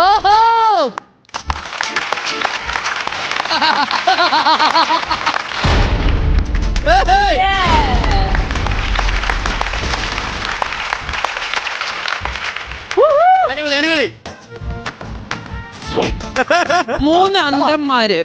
ഓഹോ മൂന്ന് അന്തന്മാര്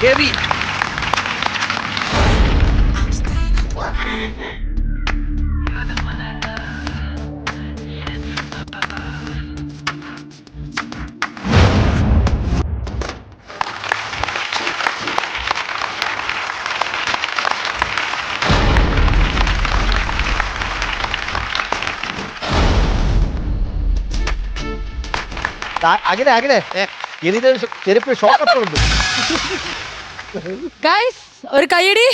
Heavy. അഖിലെ ഇതിന്റെ ചെരുപ്പ് ഷോക്കട്ടുണ്ട്. ഗൈസ് ഒരു കൈയടി.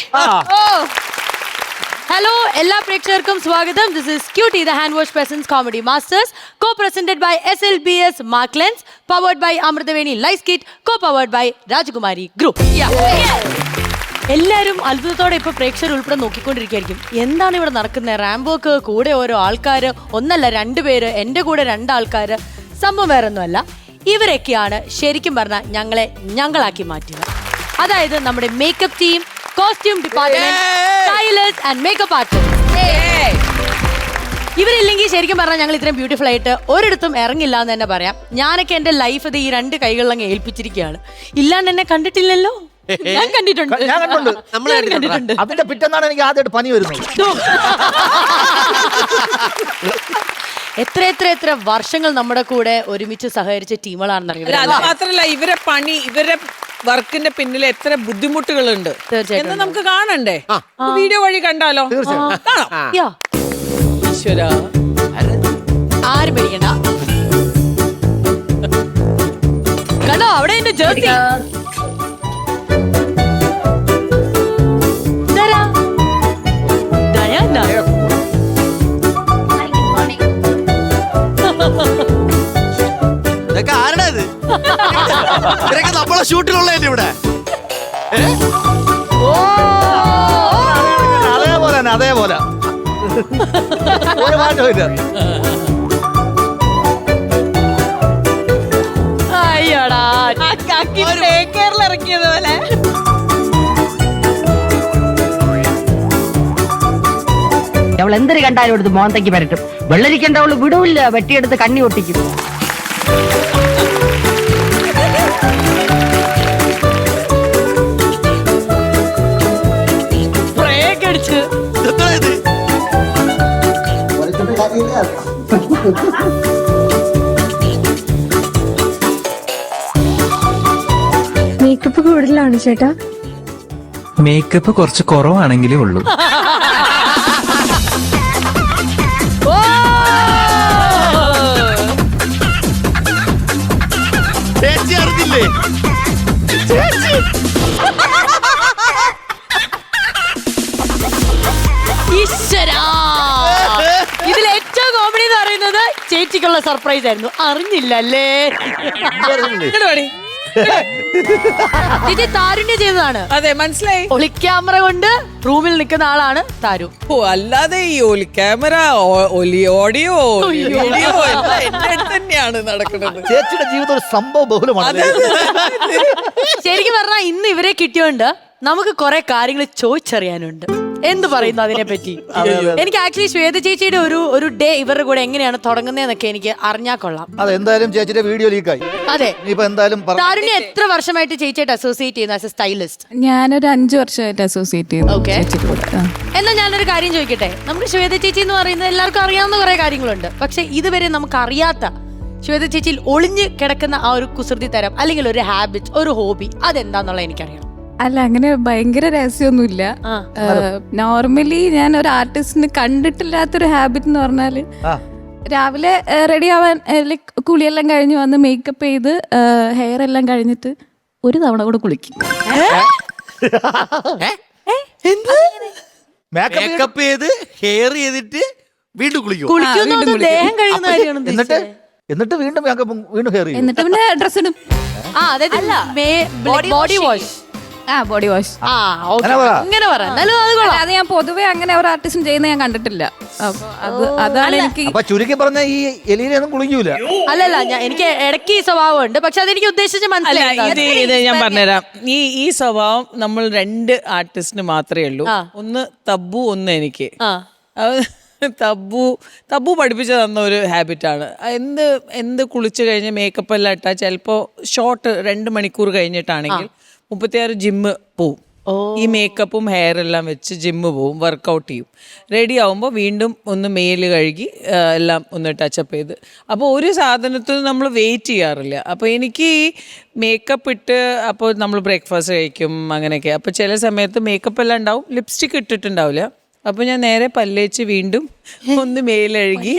ഹലോ എല്ലാ പ്രേക്ഷകർക്കും സ്വാഗതം. This is cutie the hand wash presents comedy masters co presented by SLBS Marklens powered by Amruthaveni lice kit co powered by Rajakumari group. എല്ലാവരും അത്ഭുതത്തോടെ ഇപ്പൊ പ്രേക്ഷകർ ഉൾപ്പെടെ നോക്കിക്കൊണ്ടിരിക്കുകയായിരിക്കും എന്താണ് ഇവിടെ നടക്കുന്നത്. റാംബോക്ക് കൂടെ ഓരോ ആൾക്കാര്, ഒന്നല്ല രണ്ടുപേര്, എന്റെ കൂടെ രണ്ടാൾക്കാര്. സംഭവം വേറൊന്നുമല്ല, ഇവരൊക്കെയാണ് ശരിക്കും പറഞ്ഞാൽ ഞങ്ങളെ ഞങ്ങളാക്കി മാറ്റിയത്. അതായത് നമ്മുടെ makeup team, costume department, stylers and makeup artist. ഇവരില്ലെങ്കിൽ ശരിക്കും പറഞ്ഞാൽ ഞങ്ങൾ ഇത്രയും ബ്യൂട്ടിഫുൾ ആയിട്ട് ഒരിടത്തും ഇറങ്ങില്ല എന്ന് തന്നെ പറയാം. ഞാനൊക്കെ എന്റെ ലൈഫ് ഇത് ഈ രണ്ട് കൈകളിലങ്ങ് ഏൽപ്പിച്ചിരിക്കുകയാണ്. ഇല്ലാണ്ട് എന്നെ കണ്ടിട്ടില്ലല്ലോ. ഞാൻ കണ്ടിട്ടുണ്ട്. അതിന്റെ പിറ്റെന്നാണ് എനിക്ക് ആദ്യമായിട്ട് പനി വരുന്നത്. എത്ര എത്ര എത്ര വർഷങ്ങൾ നമ്മുടെ കൂടെ ഒരുമിച്ച് സഹകരിച്ച ടീമുകളാണെന്നറിയാം. അത് മാത്രല്ല ഇവരെ പണി, ഇവരെ വർക്കിന്റെ പിന്നിൽ എത്ര ബുദ്ധിമുട്ടുകളുണ്ട് എന്ന് നമുക്ക് കാണണ്ടേ? വീഡിയോ വഴി കണ്ടാലോ? കാണാം. ഈശ്വരാ, ആരും പേടിക്കണ്ട. കണ്ടോ അവിടെ എന്റെ ജേഴ്സി. ഇതൊക്കെ ആരുടെ ഇത്? ഇവരൊക്കെ നമ്മളെ ഷൂട്ടിലുള്ളതല്ലേ ഇവിടെ? അതേപോലെ ഒരു മാറ്റമില്ല. അയ്യോടാ ഇറക്കിയത് പോലെ. അവൾ എന്തൊരു കണ്ടാലും എടുത്ത് മോന്തയ്ക്ക് പരട്ടും. വെള്ളരിക്കണ്ട അവള് വിടൂല്ല, വെട്ടിയെടുത്ത് കണ്ണി ഒട്ടിക്കും. മേക്കപ്പ് കൂടുതലാണ് ചേട്ടാ. മേക്കപ്പ് കുറച്ച് കുറവാണെങ്കിലേ ഉള്ളൂ. ചേച്ചി അറിഞ്ഞില്ലേ? ചേച്ചി ഈശ്വരാ. ഇതിൽ ഏറ്റവും കോമഡി എന്ന് പറയുന്നത് ചേച്ചിക്കുള്ള സർപ്രൈസ് ആയിരുന്നു. അറിഞ്ഞില്ലല്ലേ? ഇങ്ങട് വാടി. ചേച്ചി താരുണ്യ ചെയ്തതാണ്. അതെ, മനസ്സിലായി. ഒളിക്യാമറ കൊണ്ട് റൂമിൽ നിൽക്കുന്ന ആളാണ് താരു. ഓ, അല്ലാതെ ഈ ഒലി ക്യാമറ, ഓഡിയോ, വീഡിയോ എല്ലാം എന്റെ അടുത്ത് തന്നെയാണ് നടക്കുന്നത്. ചേച്ചിയുടെ ജീവിതം ഒരു സംഭവ ബഹുലമാണ്. ശരിക്കും പറഞ്ഞാൽ ഇന്ന് ഇവരെ കിട്ടിയോണ്ട് നമുക്ക് കുറെ കാര്യങ്ങൾ ചോദിച്ചറിയാനുണ്ട്. എന്ത് പറയുന്നു അതിനെ പറ്റി? എനിക്ക് ആക്ച്വലി ശ്വേത ചേച്ചിയുടെ ഒരു ഡേ ഇവരുടെ കൂടെ എങ്ങനെയാണ് തുടങ്ങുന്നതെന്നൊക്കെ എനിക്ക് അറിഞ്ഞാൽ കൊള്ളാം. അതെന്തായാലും ചേച്ചിയുടെ വീഡിയോ ലീക്കായി. അതെ, ഇനിയിപ്പോ എന്തായാലും താരുണ്യ എത്ര വർഷമായിട്ട് ചേച്ചിയായിട്ട് അസോസിയേറ്റ് ചെയ്യുന്നു ആസ് എ സ്റ്റൈലിസ്റ്റ്? ഞാനൊരു 5 വർഷമായിട്ട് അസോസിയേറ്റ് Okay. ചെയ്തു. എന്നാൽ ഞാനൊരു കാര്യം ചോദിക്കട്ടെ. നമുക്ക് ശ്വേത ചേച്ചി എന്ന് പറയുന്നത് എല്ലാവർക്കും അറിയാവുന്ന കുറെ കാര്യങ്ങളുണ്ട്. പക്ഷെ ഇതുവരെ നമുക്ക് അറിയാത്ത ശ്വേത ചേച്ചിയിൽ ഒളിഞ്ഞു കിടക്കുന്ന ആ ഒരു കുസൃതി തരം, അല്ലെങ്കിൽ ഒരു ഹാബിറ്റ്, ഒരു ഹോബി, അതെന്താന്നുള്ള എനിക്കറിയാം. അല്ല, അങ്ങനെ ഭയങ്കര രഹസ്യമൊന്നുമില്ല. നോർമലി ഞാൻ ഒരു ആർട്ടിസ്റ്റിന് കണ്ടിട്ടില്ലാത്തൊരു ഹാബിറ്റ് എന്ന് പറഞ്ഞാല് രാവിലെ റെഡി ആവാൻ കുളിയെല്ലാം കഴിഞ്ഞ് വന്ന് മേക്കപ്പ് ചെയ്ത് ഹെയർ എല്ലാം കഴിഞ്ഞിട്ട് ഒരു തവണ കൂടെ കുളിക്കും. മേക്കപ്പ് ചെയ്ത് ഹെയർ ചെയ്തിട്ട് വീണ്ടും കുളിക്കും. കുളിക്കുന്നു ദേഹം കഴുകുന്ന കാര്യമാണ് എന്നിട്ട് വീണ്ടും വീണ്ടും ഹെയർ ചെയ്യും. എന്നിട്ട് പിന്നെ ഡ്രസ് ഇടും. Body wash. Body wash. അങ്ങനെ പറ. എന്നാലും അത് കൊള്ളാം. അത് ഞാൻ പൊതുവെ അങ്ങനെ ഒരു ആർട്ടിസ്റ്റും ചെയ്യുന്ന ഞാൻ കണ്ടിട്ടില്ല. അപ്പൊ അതാണ് എനിക്ക്. അപ്പൊ ചുരുക്കി പറഞ്ഞ ഈ എലീനൊന്നും കുളിക്കൂല. അല്ലല്ല, എനിക്ക് ഇടയ്ക്ക് ഈ സ്വഭാവമുണ്ട്. പക്ഷെ അതെനിക്ക് ഉദ്ദേശിച്ച അല്ല, ഇത് ഞാൻ പറഞ്ഞുതരാം. ഈ സ്വഭാവം നമ്മൾ 2 ആർട്ടിസ്റ്റിന് മാത്രമേ ഉള്ളൂ. ഒന്ന് തബ്ബു, ഒന്ന് എനിക്ക്. തബ്ബു പഠിപ്പിച്ചു തന്ന ഒരു ഹാബിറ്റാണ്. എന്ത് കുളിച്ചു കഴിഞ്ഞ് മേക്കപ്പ് എല്ലാം ഇട്ടാൽ ചിലപ്പോൾ ഷോർട്ട് 2 മണിക്കൂർ കഴിഞ്ഞിട്ടാണെങ്കിൽ 36 ജിമ്മ് പോവും. ഈ മേക്കപ്പും ഹെയർ എല്ലാം വെച്ച് ജിമ്മ് പോവും, വർക്കൗട്ട് ചെയ്യും. റെഡി ആവുമ്പോൾ വീണ്ടും ഒന്ന് മേല് കഴുകി എല്ലാം ഒന്ന് ടച്ചപ്പ് ചെയ്ത്. അപ്പോൾ ഒരു സാധനത്തിന് നമ്മൾ വെയിറ്റ് ചെയ്യാറില്ല. അപ്പോൾ എനിക്ക് ഈ മേക്കപ്പ് ഇട്ട് അപ്പോൾ നമ്മൾ ബ്രേക്ക്ഫാസ്റ്റ് കഴിക്കും അങ്ങനെയൊക്കെ. അപ്പോൾ ചില സമയത്ത് മേക്കപ്പ് എല്ലാം ഉണ്ടാവും, ലിപ്സ്റ്റിക് ഇട്ടിട്ടുണ്ടാവില്ല. അപ്പോൾ ഞാൻ നേരെ പല്ലേച്ച് വീണ്ടും ഒന്ന് മേലഴുകി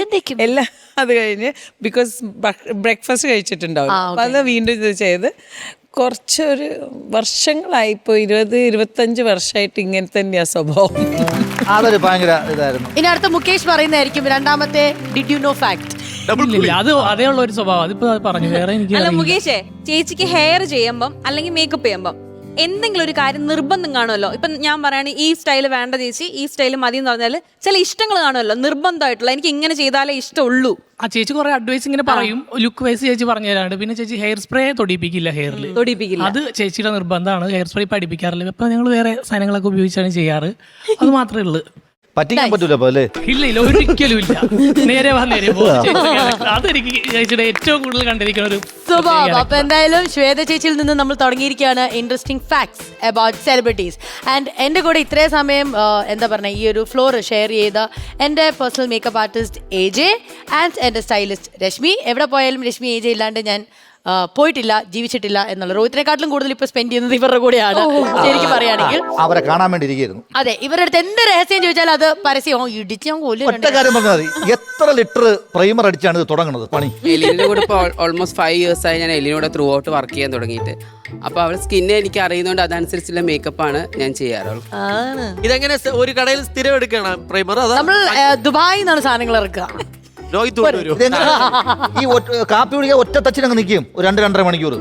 എല്ലാം അത് കഴിഞ്ഞ്, ബിക്കോസ് ബ്രേക്ക്ഫാസ്റ്റ് കഴിച്ചിട്ടുണ്ടാവും. അപ്പോൾ അത് വീണ്ടും ഇത് ചെയ്ത് കുറച്ചൊരു വർഷങ്ങളായി, ഇപ്പോൾ 20-25 വർഷമായിട്ട് ഇങ്ങനെ തന്നെയാ സ്വഭാവം. അതൊരു ഭയങ്കര ഇതായിരുന്നു. ഇനി അടുത്ത മുകേഷ് പറയുന്നതായിരിക്കും രണ്ടാമത്തെ ഡിഡ് യു നോ ഫാക്ട്. അത് അതേ ഉള്ള ഒരു സ്വഭാവം. അതിപ്പോ പറഞ്ഞു വേറെ എനിക്ക്. അല്ല മുകേഷേ, ചേച്ചിക്ക് ഹെയർ ചെയ്യുമ്പം അല്ലെങ്കിൽ മേക്കപ്പ് ചെയ്യുമ്പം എന്തെങ്കിലും ഒരു കാര്യം നിർബന്ധം കാണുമല്ലോ. ഇപ്പൊ ഞാൻ പറയാണ് ഈ സ്റ്റൈൽ വേണ്ട ചേച്ചി, ഈ സ്റ്റൈൽ മതി എന്ന് പറഞ്ഞാൽ ചില ഇഷ്ടങ്ങൾ കാണുമല്ലോ, നിർബന്ധമായിട്ടുള്ള എനിക്ക് ഇങ്ങനെ ചെയ്താലേ ഇഷ്ടമുള്ളൂ. ആ ചേച്ചി കുറെ അഡ്വൈസ് ഇങ്ങനെ പറയും, ലുക്ക് വൈസ് ചേച്ചി പറഞ്ഞു തരാണ്ട്. പിന്നെ ചേച്ചി ഹെയർ സ്പ്രേ തൊടിപ്പിക്കില്ല, ഹെയറിൽ തൊടിപ്പിക്കില്ല. അത് ചേച്ചിയുടെ നിർബന്ധമാണ്. ഹെയർ സ്പ്രേ പഠിപ്പിക്കാറില്ല. അപ്പൊ ഞങ്ങൾ വേറെ സാധനങ്ങളൊക്കെ ഉപയോഗിച്ചാണ് ചെയ്യാറ്. അത് മാത്രമേ ഉള്ളൂ. പറ്റിക്കാൻ പറ്റൂല പോലെ. ഇല്ല, ഒരിക്കലും ഇല്ല. നേരെ നേരെ അതെനിക്ക് ചേച്ചിയുടെ ഏറ്റവും കൂടുതൽ കണ്ടിരിക്കുന്ന ഒരു സ്വഭാവം. അപ്പൊ എന്തായാലും ശ്വേത ചേച്ചിയിൽ നിന്ന് നമ്മൾ തുടങ്ങിയിരിക്കുകയാണ് interesting facts about celebrities. And എൻ്റെ കൂടെ ഇത്രയും സമയം എന്താ പറയുക, ഈ ഒരു ഫ്ലോർ ഷെയർ ചെയ്ത എൻ്റെ personal makeup artist AJ and എൻ്റെ സ്റ്റൈലിസ്റ്റ് രശ്മി. എവിടെ പോയാലും രശ്മി AJ ഇല്ലാണ്ട് ഞാൻ പോയിട്ടില്ല, ജീവിച്ചിട്ടില്ല എന്നുള്ള. റോഹിത്തിനെക്കാട്ടിലും കൂടുതൽ ഇപ്പൊ സ്പെൻഡ് ചെയ്യുന്നത് ഇവരുടെ കൂടെയാണ് ശരിക്കും പറയുകയാണെങ്കിൽ. അവരെ കാണാൻ വേണ്ടി ഇരിക്കുന്നു. അതെ, ഇവരുടെ അടുത്ത് എന്ത് രഹസ്യം ചോദിച്ചാൽ അത് പരസ്യം ഇടിച്ച് ഞാൻ ഒറ്റ കാര്യം പറഞ്ഞാൽ മതി. എത്ര ലിറ്റർ പ്രൈമർ അടിച്ചാണ് ഇത് തുടങ്ങുന്നത് പണി? എലിയുടെ കൂടെ ഇപ്പോൾ ഓൾമോസ്റ്റ് 5 years ആയി ഞാൻ എലിനോട് ത്രൂ ഔട്ട് വർക്ക് ചെയ്യാൻ തുടങ്ങിയിട്ട്. അപ്പൊ അവളെ സ്കിന്നെ എനിക്ക് അറിയുന്നതുകൊണ്ട് അതനുസരിച്ചുള്ള മേക്കപ്പാണ് ഞാൻ ചെയ്യാറുള്ളത്. ഇതെങ്ങനെ ഒരു കടയിൽ സ്ഥിരം എടുക്കണം പ്രൈമർ? നമ്മൾ ദുബായിൽ നിന്നാണ് സാധനങ്ങൾ ഇറക്കുക. ഈ കാപ്പി കുടിക്കാൻ ഒറ്റ തച്ചിനങ്ങ് നിൽക്കും ഒരു 2-2.5 മണിക്കൂർ.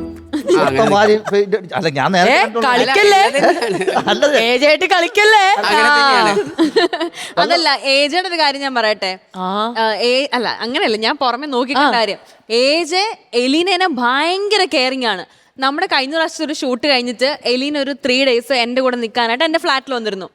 അല്ല ഞാൻ നേരെ കളിക്കല്ലേ. അതല്ല, ഏജയുടെ ഒരു കാര്യം ഞാൻ പറയട്ടെ. അല്ല അങ്ങനെയല്ല, ഞാൻ പുറമെ നോക്കിക്കുന്ന കാര്യം. ഏജ് എലീനെ ഭയങ്കര കെയറിങ് ആണ്. നമ്മുടെ കഴിഞ്ഞ പ്രാവശ്യം ഒരു ഷൂട്ട് കഴിഞ്ഞിട്ട് എലീന ഒരു 3 days എൻ്റെ കൂടെ നിൽക്കാനായിട്ട് എൻ്റെ ഫ്ലാറ്റിൽ വന്നിരുന്നു.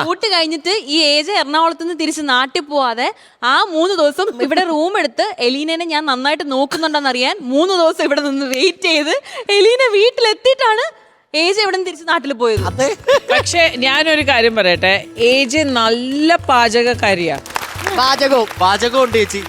ഷൂട്ട് കഴിഞ്ഞിട്ട് ഈ ഏജ് എറണാകുളത്ത് നിന്ന് തിരിച്ച് നാട്ടിൽ പോവാതെ ആ 3 ദിവസം ഇവിടെ റൂം എടുത്ത് എലീനെ ഞാൻ നന്നായിട്ട് നോക്കുന്നുണ്ടെന്നറിയാൻ 3 ദിവസം ഇവിടെ നിന്ന് വെയിറ്റ് ചെയ്ത് എലീന വീട്ടിലെത്തിയിട്ടാണ് ഏജ് എവിടെ നിന്ന് തിരിച്ച് നാട്ടിൽ പോയത്. പക്ഷെ ഞാനൊരു കാര്യം പറയട്ടെ, ഏജ് നല്ല പാചകക്കാരിയാ. പാചകവും ചേച്ചി.